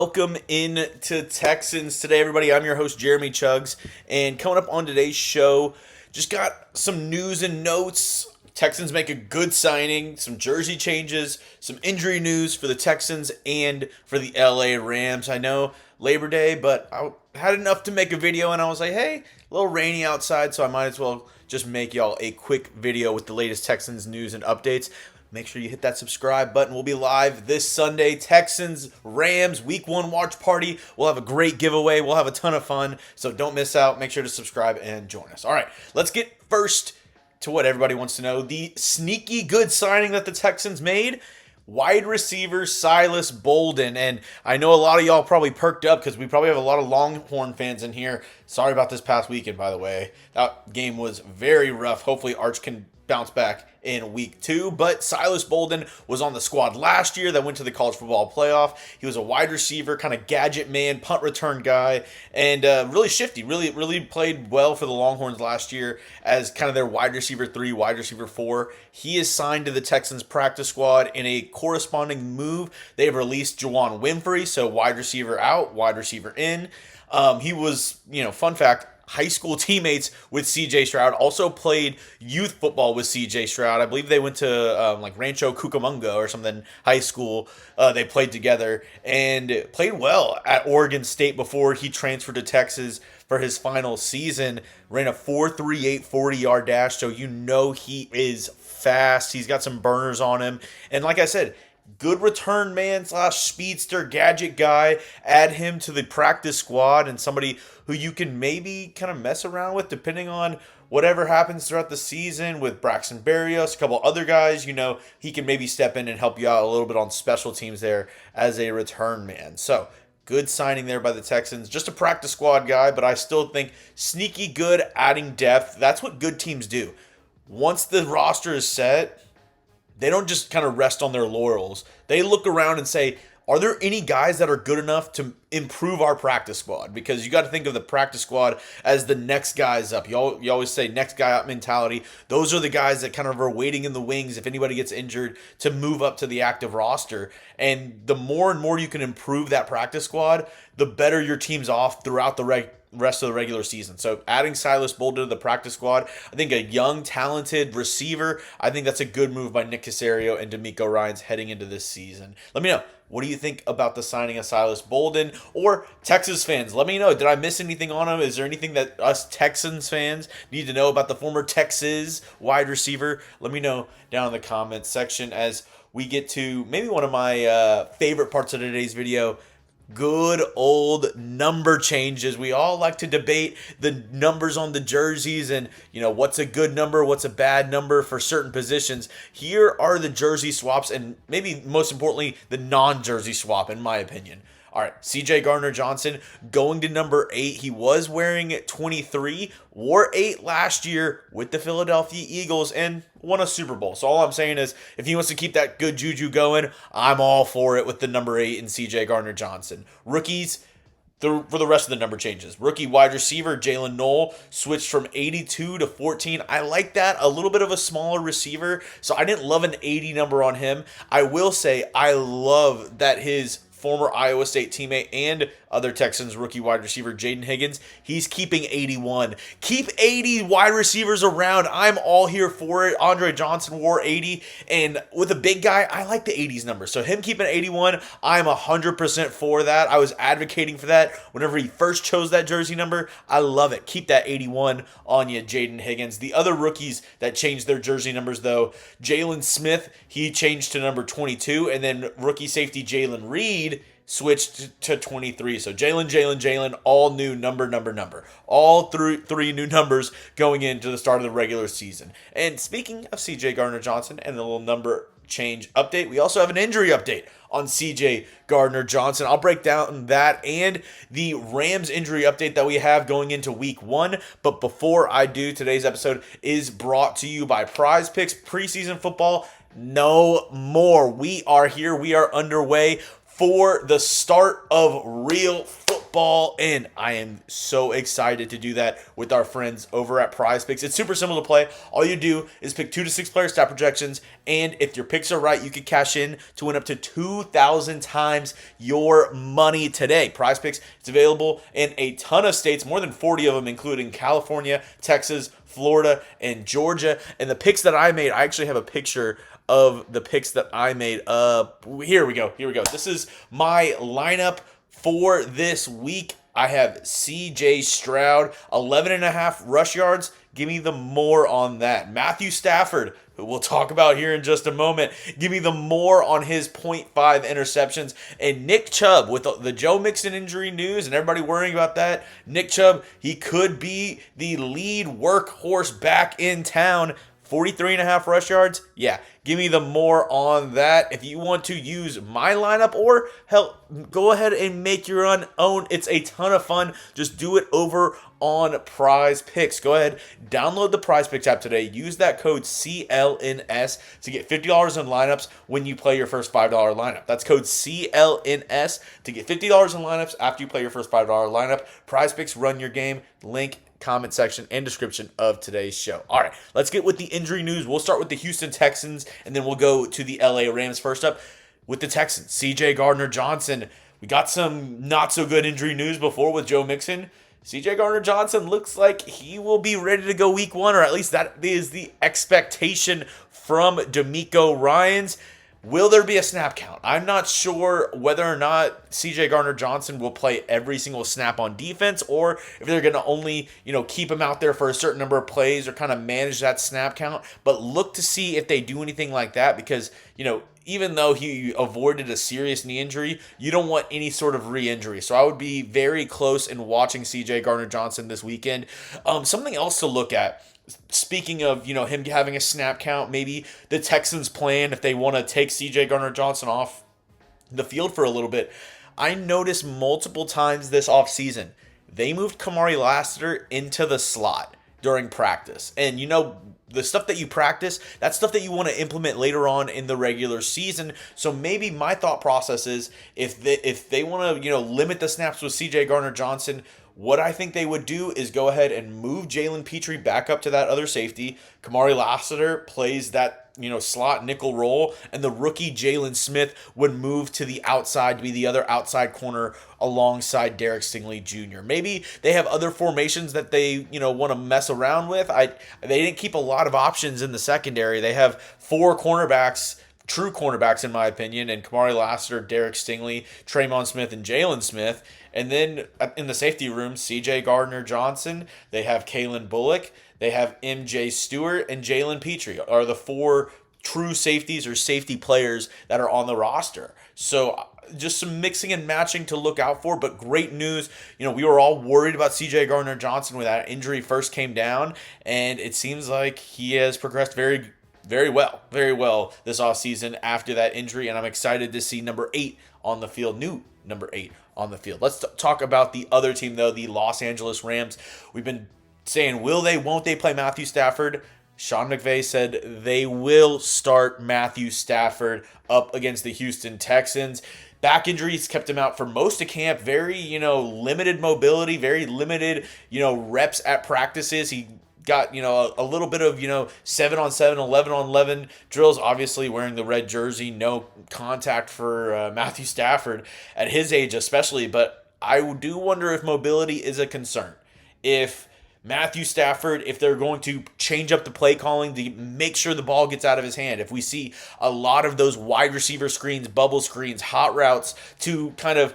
Welcome in to Texans today, everybody. I'm your host, Jeremy Chuggs, and coming up on today's show, just got some news and notes. Texans make a good signing, some jersey changes, some injury news for the Texans and for the LA Rams. I know Labor Day, but I had enough to make a video, and I was like, hey, a little rainy outside, so I might as well just make y'all a quick video with the latest Texans news and updates. Make sure you hit that subscribe button. We'll be live this Sunday. Texans, Rams, Week 1 watch party. We'll have a great giveaway. We'll have a ton of fun. So don't miss out. Make sure to subscribe and join us. All right, let's get first to what everybody wants to know. The sneaky good signing that the Texans made. Wide receiver Silas Bolden. And I know a lot of y'all probably perked up because we probably have a lot of Longhorn fans in here. Sorry about this past weekend, by the way. That game was very rough. Hopefully Arch can bounce back in week 2, but Silas Bolden was on the squad last year that went to the college football playoff. He was a wide receiver, kind of gadget man, punt return guy, and really shifty, really played well for the Longhorns last year as kind of their wide receiver 3, wide receiver 4. He is signed to the Texans practice squad in a corresponding move. They've released Juwan Winfrey, so wide receiver out, wide receiver in. He was, fun fact, high school teammates with CJ Stroud, also played youth football with CJ Stroud. I believe they went to Rancho Cucamonga or something, high school. They played together and played well at Oregon State before he transferred to Texas for his final season. Ran a 4.38 40-yard dash, so he is fast. He's got some burners on him. And like I said, good return man / speedster gadget guy. Add him to the practice squad and somebody who you can maybe kind of mess around with depending on whatever happens throughout the season with Braxton Berrios, a couple other guys. He can maybe step in and help you out a little bit on special teams there as a return man. So good signing there by the Texans. Just a practice squad guy, but I still think sneaky good, adding depth. That's what good teams do. Once the roster is set, they don't just kind of rest on their laurels. They look around and say, are there any guys that are good enough to improve our practice squad? Because you got to think of the practice squad as the next guys up. You always say next guy up mentality. Those are the guys that kind of are waiting in the wings if anybody gets injured to move up to the active roster. And the more and more you can improve that practice squad, the better your team's off throughout the rest of the regular season. So adding Silas Bolden to the practice squad, I think a young, talented receiver, I think that's a good move by Nick Caserio and DeMeco Ryans heading into this season. Let me know. What do you think about the signing of Silas Bolden? Or Texas fans, let me know. Did I miss anything on him? Is there anything that us Texans fans need to know about the former Texas wide receiver? Let me know down in the comments section as we get to maybe one of my favorite parts of today's video. Good old number changes. We all like to debate the numbers on the jerseys and, what's a good number, what's a bad number for certain positions. Here are the jersey swaps and maybe most importantly, the non-jersey swap in my opinion. All right, CJ Gardner-Johnson going to number 8. He was wearing 23, wore 8 last year with the Philadelphia Eagles and won a Super Bowl. So all I'm saying is if he wants to keep that good juju going, I'm all for it with the number 8 and CJ Gardner-Johnson. Rookies, for the rest of the number changes. Rookie wide receiver Jaylin Noel switched from 82 to 14. I like that. A little bit of a smaller receiver, so I didn't love an 80 number on him. I will say I love that his former Iowa State teammate and other Texans rookie wide receiver Jaden Higgins, he's keeping 81. Keep 80 wide receivers around. I'm all here for it. Andre Johnson wore 80, and with a big guy, I like the 80s number. So him keeping 81, I'm 100% for that. I was advocating for that whenever he first chose that jersey number. I love it. Keep that 81 on you, Jaden Higgins. The other rookies that changed their jersey numbers, though, Jaylin Smith, he changed to number 22, and then rookie safety Jaylen Reed switched to 23. So Jaylen, all new number. All three new numbers going into the start of the regular season. And speaking of CJ Gardner-Johnson and the little number change update, we also have an injury update on CJ Gardner-Johnson. I'll break down that and the Rams injury update that we have going into week 1. But before I do, today's episode is brought to you by Prize Picks. Preseason football, no more. We are here. We are underway for the start of real football. football, and I am so excited to do that with our friends over at Prize Picks. It's super simple to play. All you do is pick 2 to 6 player stat projections, and if your picks are right, you can cash in to win up to 2,000 times your money today. Prize Picks, it's available in a ton of states, more than 40 of them, including California, Texas, Florida, and Georgia. And the picks that I made, I actually have a picture of the picks that I made. Here we go. This is my lineup for this week. I have CJ Stroud, 11.5 rush yards. Give me the more on that. Matthew Stafford, who we'll talk about here in just a moment. Give me the more on his 0.5 interceptions. And Nick Chubb, with the Joe Mixon injury news and everybody worrying about that, Nick Chubb, he could be the lead workhorse back in town. 43.5 rush yards. Yeah, give me the more on that. If you want to use my lineup or hell, go ahead and make your own. It's a ton of fun. Just do it over on Prize Picks. Go ahead, download the Prize Picks app today. Use that code CLNS to get $50 in lineups when you play your first $5 lineup. That's code CLNS to get $50 in lineups after you play your first $5 lineup. Prize Picks, run your game. Link comment section and description of today's show. All right, let's get with the injury news. We'll start with the Houston Texans, and then we'll go to the LA Rams. First up with the Texans, CJ Gardner-Johnson. We got some not so good injury news before with Joe Mixon. CJ Gardner-Johnson looks like he will be ready to go week 1, or at least that is the expectation from DeMeco Ryans. Will there be a snap count? I'm not sure whether or not CJ Gardner-Johnson will play every single snap on defense, or if they're going to only, keep him out there for a certain number of plays or kind of manage that snap count. But look to see if they do anything like that, because, even though he avoided a serious knee injury, you don't want any sort of re-injury. So I would be very close in watching CJ Gardner-Johnson this weekend. Something else to look at. Speaking of, him having a snap count, maybe the Texans' plan if they want to take CJ Gardner-Johnson off the field for a little bit. I noticed multiple times this offseason, they moved Kamari Lassiter into the slot during practice. And, the stuff that you practice, that's stuff that you want to implement later on in the regular season. So maybe my thought process is if they want to, limit the snaps with CJ Gardner-Johnson, what I think they would do is go ahead and move Jalen Petrie back up to that other safety. Kamari Lassiter plays that, slot nickel role, and the rookie Jaylin Smith would move to the outside to be the other outside corner alongside Derek Stingley Jr. Maybe they have other formations that they, want to mess around with. They didn't keep a lot of options in the secondary. They have 4 cornerbacks, true cornerbacks in my opinion, and Kamari Lassiter, Derek Stingley, Traymon Smith, and Jaylin Smith. And then in the safety room, CJ Gardner-Johnson, they have Kalen Bullock, they have MJ Stewart, and Jalen Petrie are the 4 true safeties or safety players that are on the roster. So just some mixing and matching to look out for, but great news. We were all worried about CJ Gardner-Johnson when that injury first came down, and it seems like he has progressed very well this offseason after that injury, and I'm excited to see number 8 on the field, new number 8 on the field. Let's talk about the other team, though, the Los Angeles Rams. We've been saying, won't they play Matthew Stafford? Sean McVay said they will start Matthew Stafford up against the Houston Texans. Back injuries kept him out for most of camp. Very, limited mobility, very limited, reps at practices. He got, a little bit of, 7-on-7, 11-on-11 drills, obviously wearing the red jersey, no contact for Matthew Stafford at his age especially, but I do wonder if mobility is a concern. If Matthew Stafford, if they're going to change up the play calling to make sure the ball gets out of his hand, if we see a lot of those wide receiver screens, bubble screens, hot routes to kind of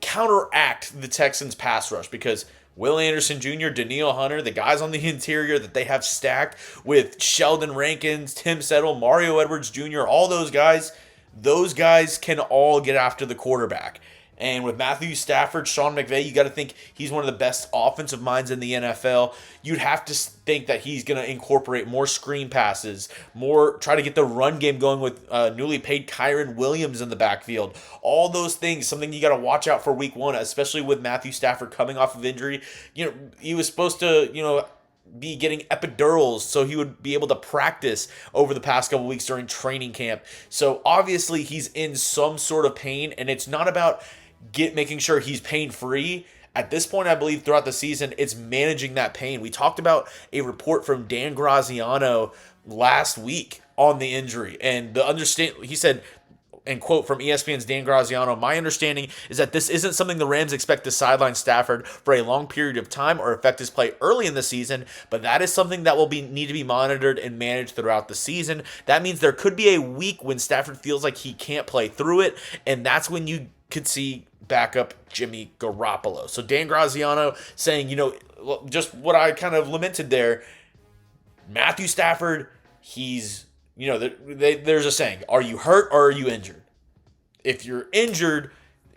counteract the Texans' pass rush, because Will Anderson Jr., Danielle Hunter, the guys on the interior that they have stacked with Sheldon Rankins, Tim Settle, Mario Edwards Jr., all those guys can all get after the quarterback. And with Matthew Stafford, Sean McVay, you got to think he's one of the best offensive minds in the NFL. You'd have to think that he's going to incorporate more screen passes, try to get the run game going with newly paid Kyron Williams in the backfield. All those things, something you got to watch out for week 1, especially with Matthew Stafford coming off of injury. He was supposed to, be getting epidurals so he would be able to practice over the past couple weeks during training camp. So obviously he's in some sort of pain, and it's not about making sure he's pain free. At this point, I believe throughout the season, it's managing that pain. We talked about a report from Dan Graziano last week on the injury, and he said, and quote from ESPN's Dan Graziano, "My understanding is that this isn't something the Rams expect to sideline Stafford for a long period of time or affect his play early in the season, but that is something that will need to be monitored and managed throughout the season. That means there could be a week when Stafford feels like he can't play through it, and that's when you could see backup Jimmy Garoppolo." So Dan Graziano saying, just what I kind of lamented there, Matthew Stafford, he's, there's a saying, are you hurt or are you injured? If you're injured,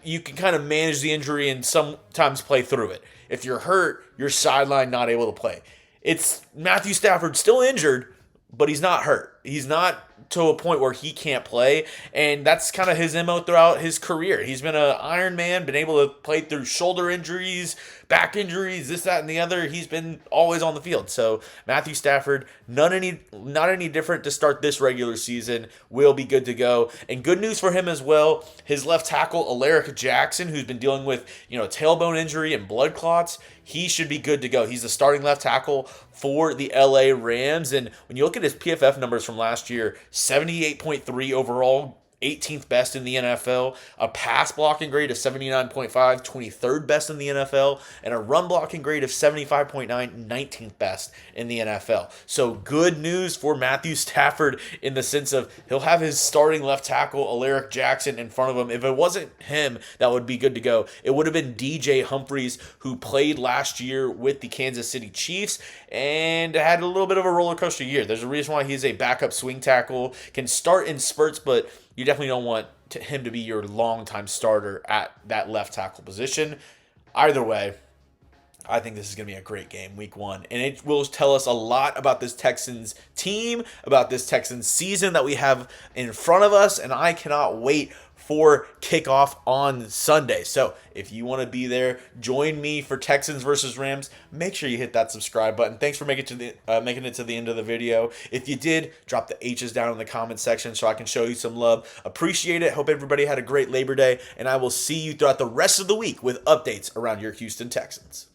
you can kind of manage the injury and sometimes play through it. If you're hurt, you're sidelined, not able to play. It's Matthew Stafford still injured, but he's not hurt. He's not to a point where he can't play, and that's kind of his MO throughout his career. He's been an Iron Man, been able to play through shoulder injuries, back injuries, this, that, and the other. He's been always on the field. So Matthew Stafford, not any different to start this regular season, will be good to go. And good news for him as well, his left tackle, Alaric Jackson, who's been dealing with tailbone injury and blood clots, he should be good to go. He's the starting left tackle for the LA Rams. And when you look at his PFF numbers from last year, 78.3 overall, 18th best in the NFL, a pass blocking grade of 79.5, 23rd best in the NFL, and a run blocking grade of 75.9, 19th best in the NFL. So good news for Matthew Stafford in the sense of he'll have his starting left tackle, Alaric Jackson, in front of him. If it wasn't him, that would be good to go. It would have been DJ Humphries, who played last year with the Kansas City Chiefs and had a little bit of a roller coaster year. There's a reason why he's a backup swing tackle, can start in spurts, but you definitely don't want him to be your longtime starter at that left tackle position. Either way, I think this is going to be a great game, week one. And it will tell us a lot about this Texans team, about this Texans season that we have in front of us. And I cannot wait for kickoff on Sunday. So if you want to be there, join me for Texans versus Rams. Make sure you hit that subscribe button. Thanks for making it to the end of the video. If you did, drop the H's down in the comment section so I can show you some love. Appreciate it. Hope everybody had a great Labor Day, and I will see you throughout the rest of the week with updates around your Houston Texans.